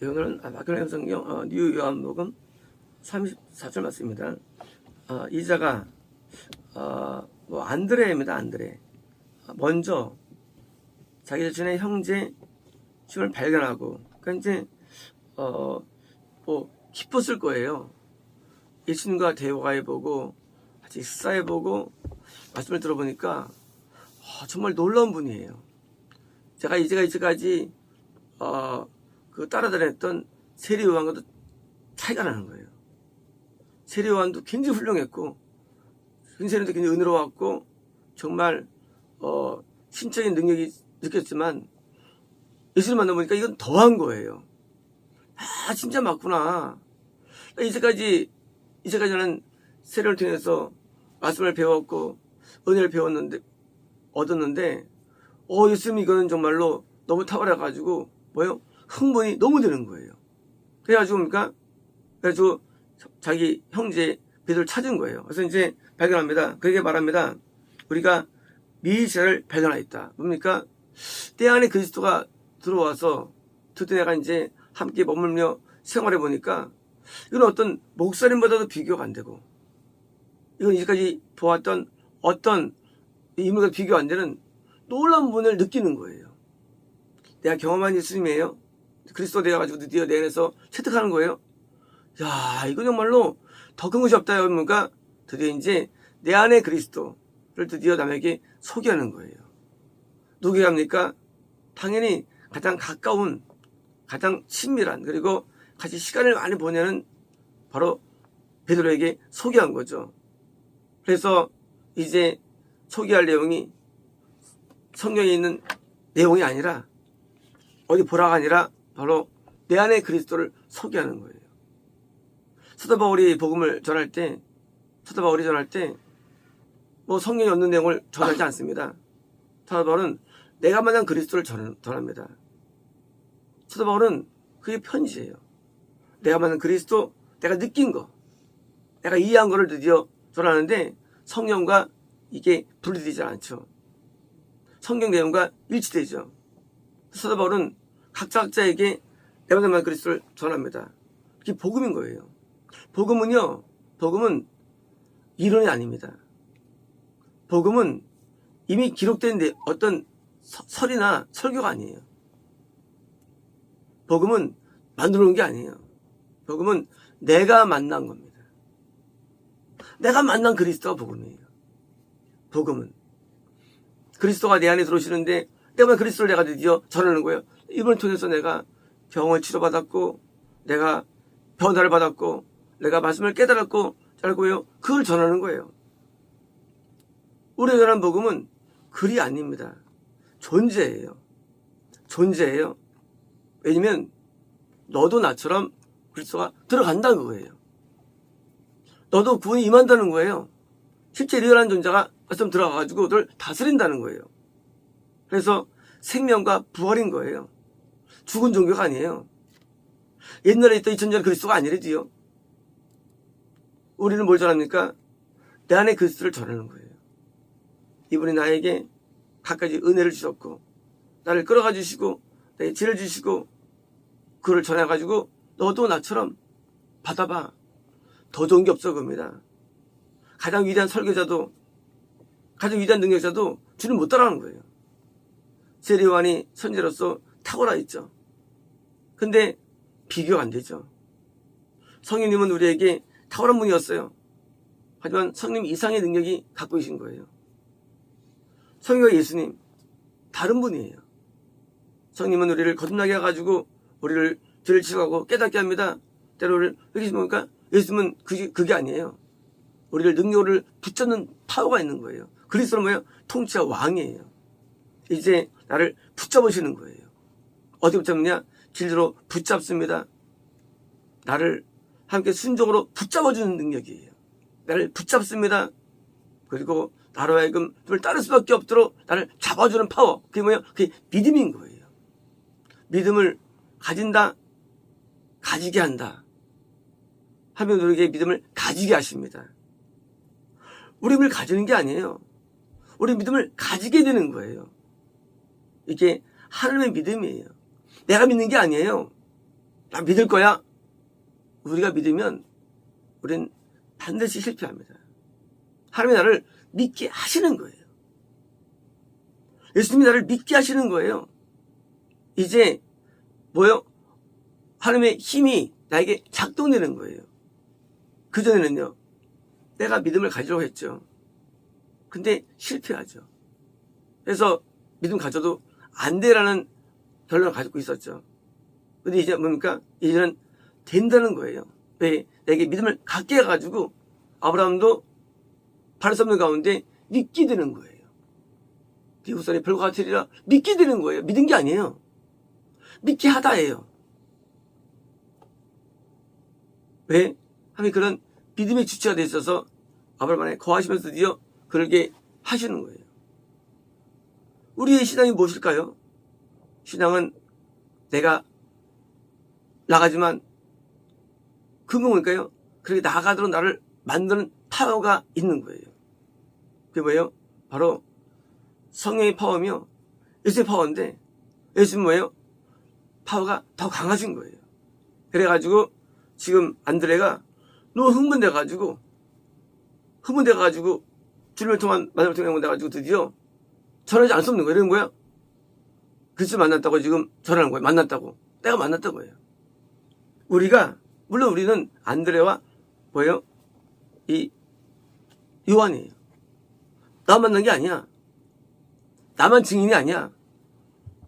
오늘은 마케로니 성경 뉴 요한복음 34절 말씀입니다. 이자가 안드레입니다. 안드레. 먼저 자기 자신의 형제 심을 발견하고, 그러니까 이제 기뻤을 거예요. 예수님과 대화해보고 같이 식사해보고 말씀을 들어보니까 정말 놀라운 분이에요. 제가 이제까지 따라다녔던 세례 요한과도 차이가 나는 거예요. 세례 요한도 굉장히 훌륭했고, 세례도 굉장히 은혜로웠고, 정말 신적인 능력이 느꼈지만, 예수를 만나보니까 이건 더한 거예요. 진짜 맞구나. 이제까지는 세례를 통해서 말씀을 배웠고 은혜를 얻었는데, 예수님 이거는 정말로 너무 탁월해가지고 흥분이 너무 되는 거예요. 그래가지고 자기 형제 베드로를 찾은 거예요. 그래서 이제 발견합니다. 그렇게 말합니다. 우리가 미시아를 발견하였다. 뭡니까? 때 안에 그리스도가 들어와서 드디어 내가 이제 함께 머물며 생활해 보니까 이건 어떤 목사님보다도 비교가 안 되고, 이건 이제까지 보았던 어떤 인물과 비교 안 되는 놀라운 분을 느끼는 거예요. 내가 경험한 예수님이에요. 그리스도 되어가지고 드디어 내 안에서 체득하는 거예요. 이건 정말로 더 큰 것이 없다. 그러니까 드디어 이제 내 안에 그리스도를 드디어 남에게 소개하는 거예요. 누구에게 합니까? 당연히 가장 가까운, 가장 친밀한, 그리고 같이 시간을 많이 보내는 바로 베드로에게 소개한 거죠. 그래서 이제 소개할 내용이 성경에 있는 내용이 아니라, 어디 보라가 아니라 바로 내 안에 그리스도를 소개하는 거예요. 사도 바울이 복음을 전할 때 성경에 없는 내용을 전하지 않습니다. 사도 바울은 내가 만난 그리스도를 전합니다. 사도 바울은 그게 편지예요. 내가 만난 그리스도, 내가 느낀 거, 내가 이해한 거를 드디어 전하는데, 성경과 이게 분리되지 않죠. 성경 내용과 일치되죠. 사도 바울은 각자에게 내가 만난 그리스도를 전합니다. 그게 복음인 거예요. 복음은 이론이 아닙니다. 복음은 이미 기록된 어떤 설이나 설교가 아니에요. 복음은 만들어 놓은 게 아니에요. 복음은 내가 만난 겁니다. 내가 만난 그리스도가 복음이에요. 복음은 그리스도가 내 안에 들어오시는데, 내가 그리스도를 내가 드디어 전하는 거예요. 이분을 통해서 내가 병을 치료받았고, 내가 변화를 받았고, 내가 말씀을 깨달았고, 알고요. 그걸 전하는 거예요. 우리가 전한 복음은 글이 아닙니다. 존재예요. 왜냐면 너도 나처럼 그리스도가 들어간다는 거예요. 너도 구원이 임한다는 거예요. 실제 리얼한 존재가 말씀 들어가가지고 너를 다스린다는 거예요. 그래서 생명과 부활인 거예요. 죽은 종교가 아니에요. 옛날에 있던 2000년 그리스도가 아니래지요. 우리는 뭘 전합니까? 내 안에 그리스도를 전하는 거예요. 이분이 나에게 갖가지 은혜를 주셨고, 나를 끌어가 주시고, 나에게 지혜를 주시고, 그를 전해가지고 너도 나처럼 받아봐. 더 좋은 게 없어 그겁니다. 가장 위대한 설교자도, 가장 위대한 능력자도 주님 못 따라하는 거예요. 세례 요한이 선지자로서 탁월하 있죠. 근데 비교가 안 되죠. 성령님은 우리에게 탁월한 분이었어요. 하지만 성령 이상의 능력이 갖고 계신 거예요. 성령과 예수님 다른 분이에요. 성령님은 우리를 거듭나게 해가지고 우리를 죄를 치유하고 깨닫게 합니다. 때로를 보니까 예수님은 그게 아니에요. 우리를 능력을 붙잡는 파워가 있는 거예요. 그리스도는 뭐예요? 통치와 왕이에요. 이제 나를 붙잡으시는 거예요. 어디 붙잡느냐? 진리로 붙잡습니다. 나를 함께 순종으로 붙잡아주는 능력이에요. 나를 붙잡습니다. 그리고 나로 하여금 그를 따를 수밖에 없도록 나를 잡아주는 파워. 그게 뭐예요? 그게 믿음인 거예요. 믿음을 가진다, 가지게 한다 하면 우리에게 믿음을 가지게 하십니다. 우리 믿음을 가지는 게 아니에요. 우리 믿음을 가지게 되는 거예요. 이게 하나님의 믿음이에요. 내가 믿는 게 아니에요. 나 믿을 거야. 우리가 믿으면 우리는 반드시 실패합니다. 하나님이 나를 믿게 하시는 거예요. 예수님이 나를 믿게 하시는 거예요. 이제 뭐요? 하나님의 힘이 나에게 작동되는 거예요. 그전에는요, 내가 믿음을 가지려고 했죠. 근데 실패하죠. 그래서 믿음 가져도 안 되라는 결론을 가지고 있었죠. 근데 이제 뭡니까? 이제는 된다는 거예요. 왜? 내게 믿음을 갖게 해가지고 아브라함도 바를 수 없는 가운데 믿게 되는 거예요. 네 후손이 별과 같으리라 믿게 되는 거예요. 믿은 게 아니에요. 믿게 하다예요. 왜? 하나님이 그런 믿음의 주체가 돼 있어서 아브라함 안에 거하시면서 드디어 그러게 하시는 거예요. 우리의 신앙이 무엇일까요? 신앙은 내가 나가지만 근거 뭘까요? 그렇게 나가도록 나를 만드는 파워가 있는 거예요. 그게 뭐예요? 바로 성령의 파워며 예수의 파워인데, 예수는 뭐예요? 파워가 더 강하신 거예요. 그래가지고 지금 안드레가 너무 흥분돼가지고 주님을 통한 만남을 통해 흥분돼가지고 드디어 전하지 않을 수 없는 거예요. 이런 거야. 그리스도 만났다고 지금 전하는 거예요. 만났다고. 내가 만났다고 해요. 물론 우리는 안드레와 뭐예요? 이 요한이에요. 나 만난 게 아니야. 나만 증인이 아니야.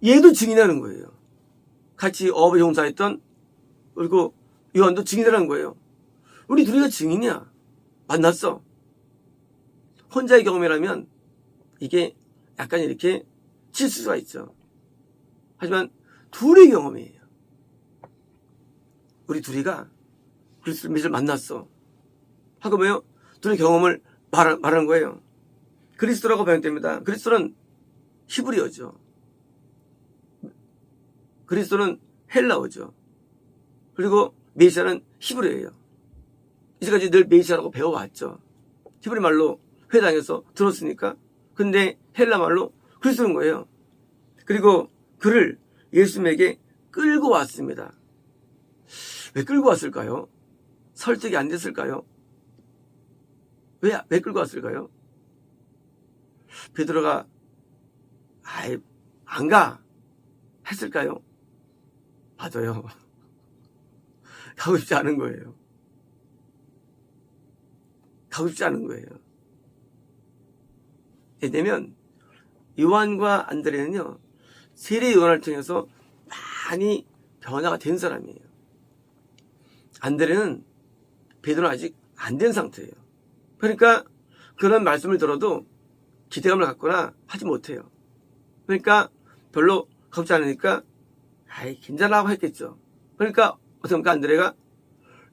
얘도 증인하는 거예요. 같이 어업을 용사했던, 그리고 요한도 증인하는 거예요. 우리 둘이가 증인이야. 만났어. 혼자의 경험이라면 이게 약간 이렇게 실수가 있죠. 하지만 둘의 경험이에요. 우리 둘이가 그리스도를 믿을 만났어. 하고 뭐예요? 둘의 경험을 말하는 거예요. 그리스도라고 번역됩니다. 그리스도는 히브리어죠. 그리스도는 헬라어죠. 그리고 메시아는 히브리어예요. 이제까지 늘 메시아라고 배워왔죠. 히브리 말로 회당에서 들었으니까. 근데 헬라 말로 그리스도인 거예요. 그리고 그를 예수님에게 끌고 왔습니다. 왜 끌고 왔을까요? 설득이 안 됐을까요? 왜 끌고 왔을까요? 베드로가 안 가 했을까요? 맞아요. 가고 싶지 않은 거예요. 가고 싶지 않은 거예요. 왜냐면 요한과 안드레는요, 세례 요한을 통해서 많이 변화가 된 사람이에요. 안드레는 베드로는 아직 안 된 상태예요. 그러니까 그런 말씀을 들어도 기대감을 갖거나 하지 못해요. 그러니까 별로 겁지 않으니까 괜찮아라고 했겠죠. 그러니까 어떻게 안드레가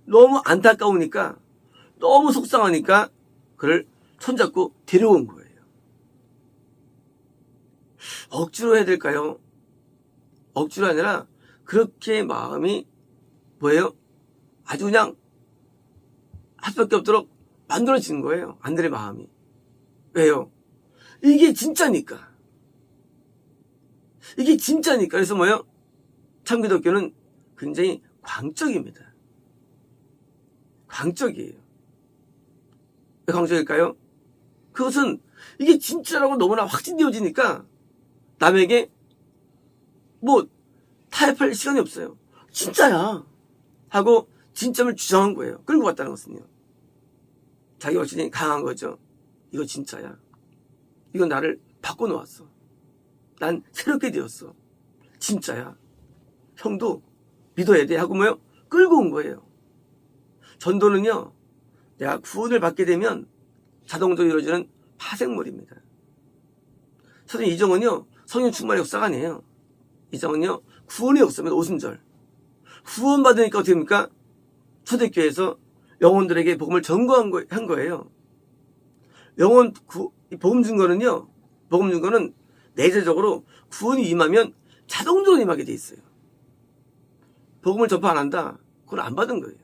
너무 안타까우니까, 너무 속상하니까 그를 손잡고 데려온 거예요. 억지로 해야 될까요? 억지로 아니라 그렇게 마음이 뭐예요? 아주 그냥 할 수밖에 없도록 만들어진 거예요. 안드레 마음이. 왜요? 이게 진짜니까. 이게 진짜니까. 그래서 뭐예요? 참 기독교는 굉장히 광적입니다. 광적이에요. 왜 광적일까요? 그것은 이게 진짜라고 너무나 확신되어지니까 남에게 타협할 시간이 없어요. 진짜야 하고 진짜를 주장한 거예요. 끌고 갔다는 것은요, 자기 확신이 강한 거죠. 이거 진짜야. 이거 나를 바꿔놓았어. 난 새롭게 되었어. 진짜야. 형도 믿어야 돼 하고 뭐요? 끌고 온 거예요. 전도는요, 내가 구원을 받게 되면 자동적으로 이루어지는 파생물입니다. 선생님 이정은요, 성령 충만의 역사가 아니에요. 이정은요, 구원의 역사입니다. 오순절. 구원 받으니까 어떻게 됩니까? 초대교회에서 영혼들에게 복음을 전거한 거예요. 복음 준 거는 내재적으로 구원이 임하면 자동적으로 임하게 돼 있어요. 복음을 전파 안 한다? 그걸 안 받은 거예요.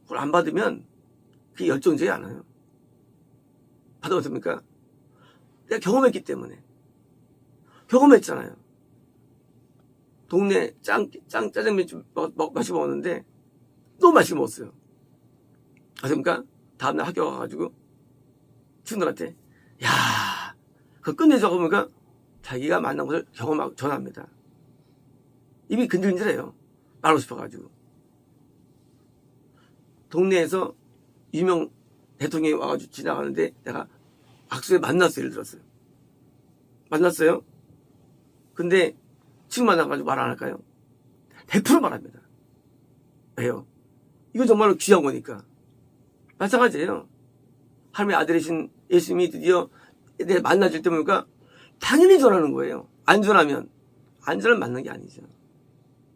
그걸 안 받으면 그게 열정적이 않아요. 받으면 어떻습니까? 내가 경험했기 때문에. 경험했잖아요. 동네 짜장면 맛있게 먹었는데 너무 맛있게 먹었어요. 그러니까 다음날 학교 가가지고 친구들한테 야, 그거 끝내자고 보니까 자기가 만난 것을 경험하고 전합니다. 입이 근질근질해요. 말하고 싶어가지고. 동네에서 유명 대통령이 와가지고 지나가는데 내가 악수에 만났어요. 예를 들었어요. 만났어요. 근데 지금 만나가지고 말 안 할까요? 100% 말합니다. 왜요? 이거 정말로 귀한 거니까. 마찬가지예요. 하나님의 아들이신 예수님이 드디어 내 만나줄 때 보니까 당연히 전하는 거예요. 안 전하면 만난 게 아니죠.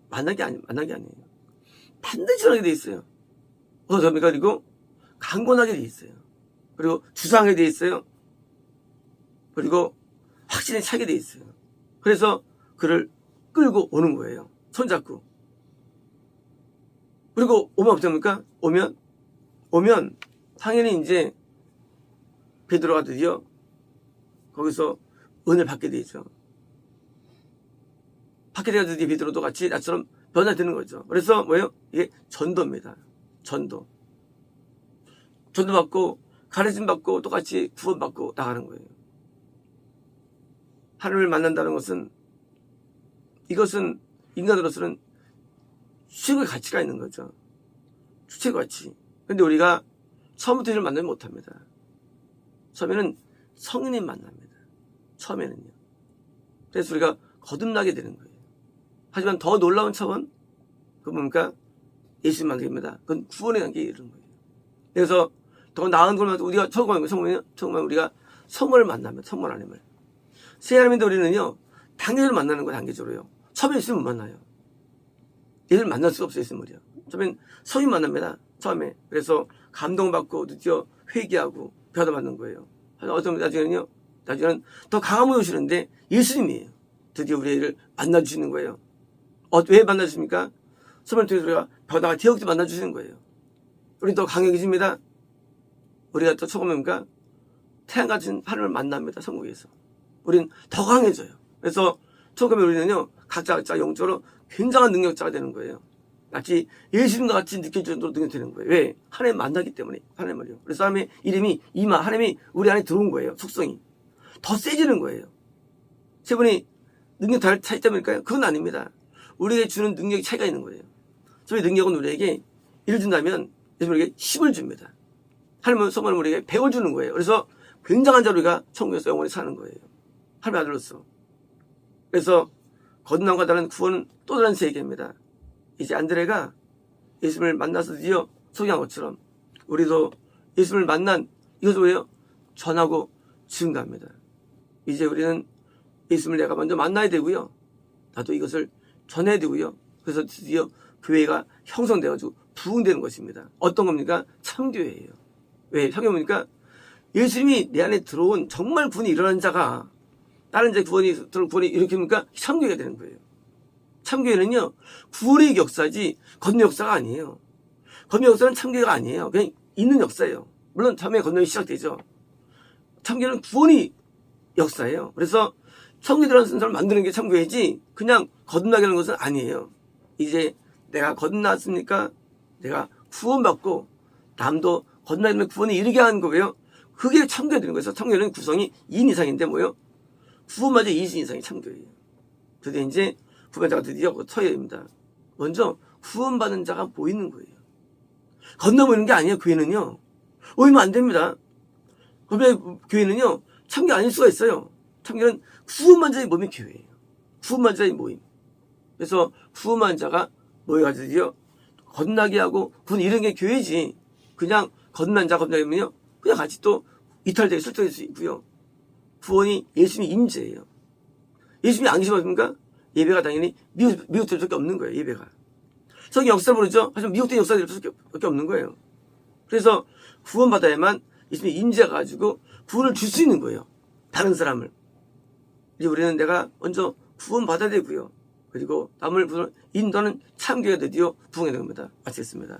만난 게 아니에요. 반드시 전하게 돼 있어요. 어서 접니까? 그리고 강권하게 돼 있어요. 그리고 주장하게 돼 있어요. 그리고 확신에 차게 돼 있어요. 그래서 그를 끌고 오는 거예요. 손잡고. 그리고 오면 어떻습니까? 오면 당연히 이제 베드로가 드디어 거기서 은혜를 받게 되죠. 받게 돼서 드디어 베드로도 같이 나처럼 변화되는 거죠. 그래서 뭐예요? 이게 전도입니다. 전도 받고 가르침 받고 똑같이 구원 받고 나가는 거예요. 하나님을 만난다는 것은 이것은 인간으로서는 최고의 가치가 있는 거죠. 최고의 가치. 근데 우리가 처음부터 이를 만나지 못합니다. 처음에는 성인님 만납니다. 처음에는요. 그래서 우리가 거듭나게 되는 거예요. 하지만 더 놀라운 차원, 그건 뭡니까? 예수님 만납니다. 그건 구원의 단계에 이르는 거예요. 그래서 더 나은 걸 우리가 처음 우리가 성을 만납니다. 성물 하나님을. 새 하나님인데 우리는요, 단계적으로 만나는 거예요. 단계적으로요. 처음에 예수님 못 만나요. 예수님 만날 수가 없어요. 예수님을요. 처음엔 성인 만납니다. 처음에. 그래서 감동받고 드디어 회개하고 변화받는 거예요. 어떤 나중에는 더 강한 분이 오시는데 예수님이에요. 드디어 우리를 만나주시는 거예요. 왜 만나주십니까? 처음에 우리가 변화가 되었기 때문에 만나주시는 거예요. 우리는 더 강해집니다. 우리가 또 처음입니까? 태양 같은 하늘을 만납니다. 천국에서. 우리는 더 강해져요. 그래서 처음에 우리는요, 각자 영적으로 굉장한 능력자가 되는 거예요. 마치 예수님과 같이 느낄 정도로 능력되는 거예요. 왜? 하나님 만나기 때문에, 하나님을요. 그래서 하나님의 이름이 하나님이 우리 안에 들어온 거예요. 속성이. 더 세지는 거예요. 세 분이 능력 차이 때문일까요? 그건 아닙니다. 우리에게 주는 능력이 차이가 있는 거예요. 저희 능력은 우리에게 일을 준다면 우리에게 힘을 줍니다. 하나님은 성령은 우리에게 백을 주는 거예요. 그래서 굉장한 자로 우리가 천국에서 영원히 사는 거예요. 하나님의 아들로서. 그래서 거듭남과 다른 구원은 또 다른 세계입니다. 이제 안드레가 예수님을 만나서 드디어 소개한 것처럼 우리도 예수님을 만난 이것을 왜요? 전하고 증가합니다. 이제 우리는 예수님을 내가 먼저 만나야 되고요. 나도 이것을 전해야 되고요. 그래서 드디어 교회가 형성되어가지고 부흥되는 것입니다. 어떤 겁니까? 참교회예요. 왜? 참교회 보니까 예수님이 내 안에 들어온 정말 구원이 일어난 자가 다른 자 구원이 일으킵니까? 참교회가 되는 거예요. 참교회는요, 구원의 역사지 건너 역사가 아니에요. 건너 역사는 참교회가 아니에요. 그냥 있는 역사예요. 물론 참회 건너이 시작되죠. 참교회는 구원이 역사예요. 그래서 참교회라는 사람을 만드는 게 참교회지 그냥 거듭나게 하는 것은 아니에요. 이제 내가 거듭났습니까? 내가 구원받고 남도 거듭나게 되면 구원에 이르게 하는 거예요. 그게 참교회 되는 거예요. 참교회는 구성이 2인 이상인데 뭐예요? 구원마저 2인 이상이 참교회예요. 드디어 이제 구원자가 드디어 서야 됩니다. 먼저 구원받은 자가 보이는 거예요. 건너보이는 게 아니에요. 교회는요. 오히면 안 됩니다. 교회는요. 참교 아닐 수가 있어요. 참교는 구원만 자의 몸이 교회예요. 구원만 자의 모임. 그래서 구원만 자가 모여가지고 드디어 거듭나게 하고 구원 이런 게 교회지. 그냥 거듭난 자 거듭나면요. 그냥 같이 또 이탈되게 설정될 수 있고요. 구원이 예수님의 임재예요. 예수님이 안 계시면 예배가 당연히 미혹될 수밖에 없는 거예요. 예배가. 성경 역사를 모르죠. 하지만 미혹된 역사가 될 수밖에 없는 거예요. 그래서 구원받아야만 예수님이 임재가 가지고 구원을 줄 수 있는 거예요. 다른 사람을. 이제 우리는 내가 먼저 구원받아야 되고요. 그리고 남을 인도하는 참교회가 드디어 부흥해야 됩니다. 마치겠습니다.